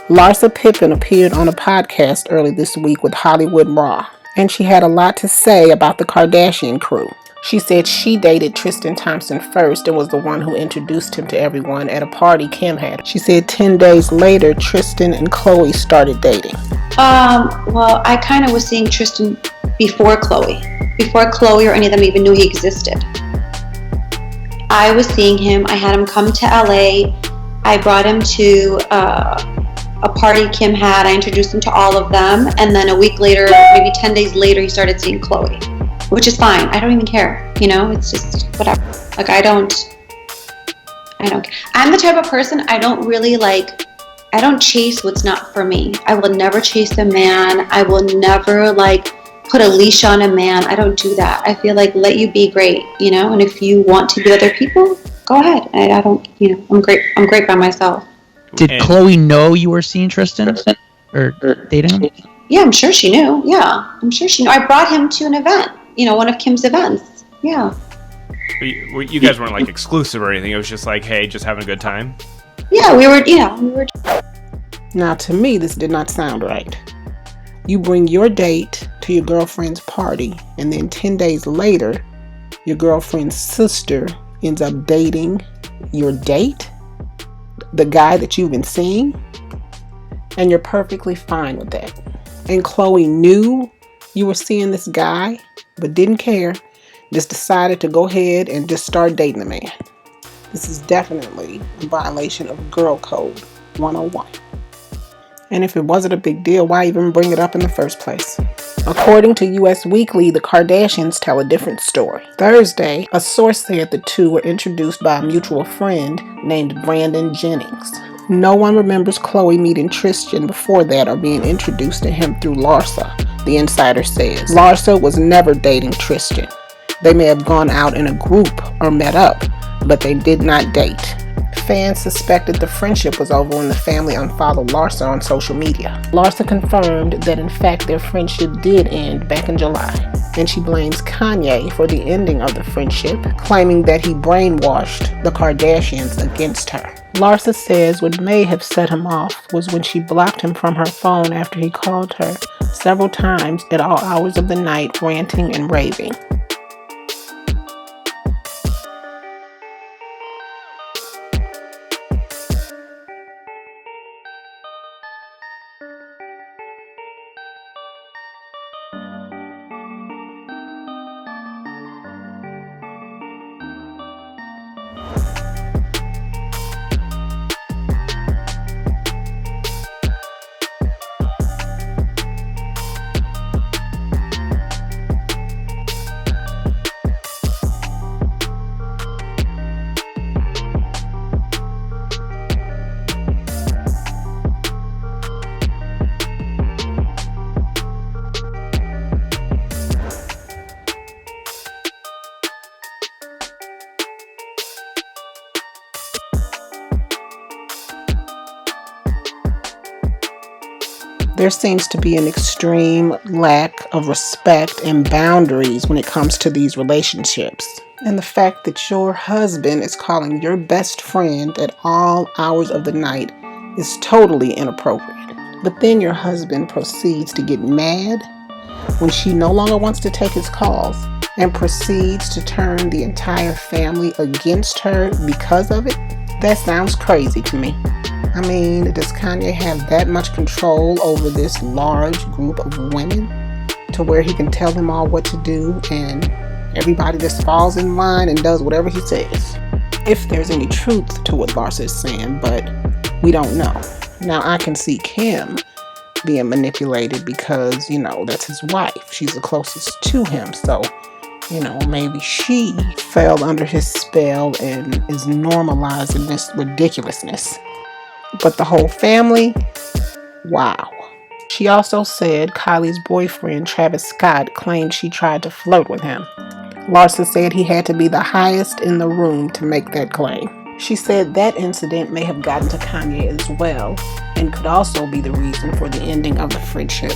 Larsa Pippen appeared on a podcast early this week with Hollywood Raw, and she had a lot to say about the Kardashian crew. She said she dated Tristan Thompson first and was the one who introduced him to everyone at a party Kim had. She said 10 days later, Tristan and Khloe started dating. Well, I kind of was seeing Tristan before Khloe or any of them even knew he existed. I was seeing him. I had him come to LA. I brought him to a party Kim had. I introduced him to all of them. And then a week later, maybe 10 days later, he started seeing Khloe, which is fine. I don't even care. It's just whatever. Like, I don't care. I'm the type of person, I don't chase what's not for me. I will never chase a man. I will never put a leash on a man. I don't do that. I feel like let you be great, and if you want to be other people, go ahead. I don't, I'm great by myself. Did Khloe know you were seeing Tristan or dating him? Yeah, I'm sure she knew. Yeah, I'm sure she knew. I brought him to an event, one of Kim's events. Yeah. You guys weren't exclusive or anything. It was just hey, just having a good time. Yeah, we were. Now, to me, this did not sound right. You bring your date to your girlfriend's party, and then 10 days later, your girlfriend's sister ends up dating your date, the guy that you've been seeing, and you're perfectly fine with that. And Khloe knew you were seeing this guy, but didn't care, just decided to go ahead and just start dating the man. This is definitely a violation of Girl Code 101. And if it wasn't a big deal, why even bring it up in the first place? According to US Weekly, the Kardashians tell a different story. Thursday, a source said the two were introduced by a mutual friend named Brandon Jennings. No one remembers Khloe meeting Tristan before that or being introduced to him through Larsa, the insider says. Larsa was never dating Tristan. They may have gone out in a group or met up, but they did not date. Fans suspected the friendship was over when the family unfollowed Larsa on social media. Larsa confirmed that in fact their friendship did end back in July, and she blames Kanye for the ending of the friendship, claiming that he brainwashed the Kardashians against her. Larsa says what may have set him off was when she blocked him from her phone after he called her several times at all hours of the night, ranting and raving. There seems to be an extreme lack of respect and boundaries when it comes to these relationships. And the fact that your husband is calling your best friend at all hours of the night is totally inappropriate. But then your husband proceeds to get mad when she no longer wants to take his calls and proceeds to turn the entire family against her because of it. That sounds crazy to me. I mean, does Kanye have that much control over this large group of women to where he can tell them all what to do and everybody just falls in line and does whatever he says? If there's any truth to what Larsa is saying, but we don't know. Now, I can see Kim being manipulated because, that's his wife. She's the closest to him. So, maybe she fell under his spell and is normalizing this ridiculousness. But the whole family, wow. She also said Kylie's boyfriend, Travis Scott, claimed she tried to flirt with him. Larsa said he had to be the highest in the room to make that claim. She said that incident may have gotten to Kanye as well, and could also be the reason for the ending of the friendship.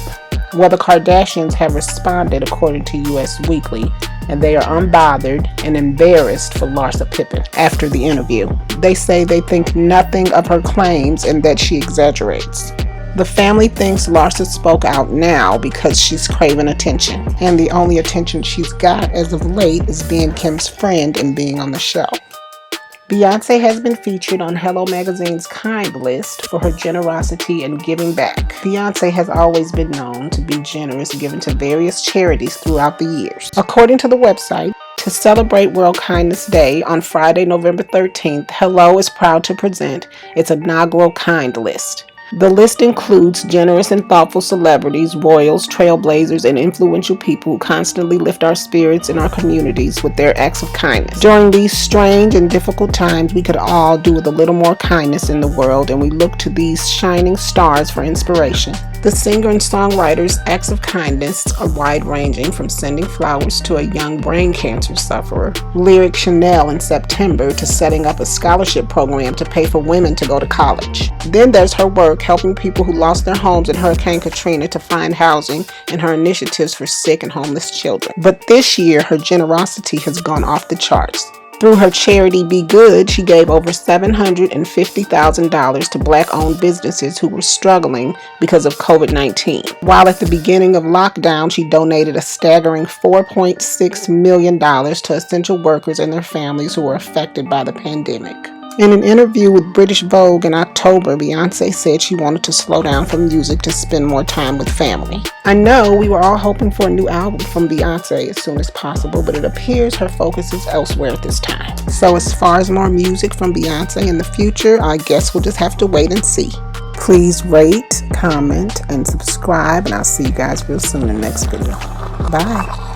Well, the Kardashians have responded according to US Weekly, and they are unbothered and embarrassed for Larsa Pippen after the interview. They say they think nothing of her claims and that she exaggerates. The family thinks Larsa spoke out now because she's craving attention, and the only attention she's got as of late is being Kim's friend and being on the show. Beyonce has been featured on Hello Magazine's Kind list for her generosity and giving back. Beyonce has always been known to be generous, giving to various charities throughout the years. According to the website, to celebrate World Kindness Day on Friday, November 13th, Hello is proud to present its inaugural Kind list. The list includes generous and thoughtful celebrities, royals, trailblazers, and influential people who constantly lift our spirits in our communities with their acts of kindness. During these strange and difficult times, we could all do with a little more kindness in the world, and we look to these shining stars for inspiration. The singer and songwriter's acts of kindness are wide-ranging, from sending flowers to a young brain cancer sufferer, Lyric Chanel in September, to setting up a scholarship program to pay for women to go to college. Then there's her work helping people who lost their homes in Hurricane Katrina to find housing, and her initiatives for sick and homeless children. But this year, her generosity has gone off the charts. Through her charity Be Good, she gave over $750,000 to Black-owned businesses who were struggling because of COVID-19. While at the beginning of lockdown, she donated a staggering $4.6 million to essential workers and their families who were affected by the pandemic. In an interview with British Vogue in October, Beyonce said she wanted to slow down from music to spend more time with family. I know we were all hoping for a new album from Beyonce as soon as possible, but it appears her focus is elsewhere at this time. So as far as more music from Beyonce in the future, I guess we'll just have to wait and see. Please rate, comment, and subscribe, and I'll see you guys real soon in the next video. Bye.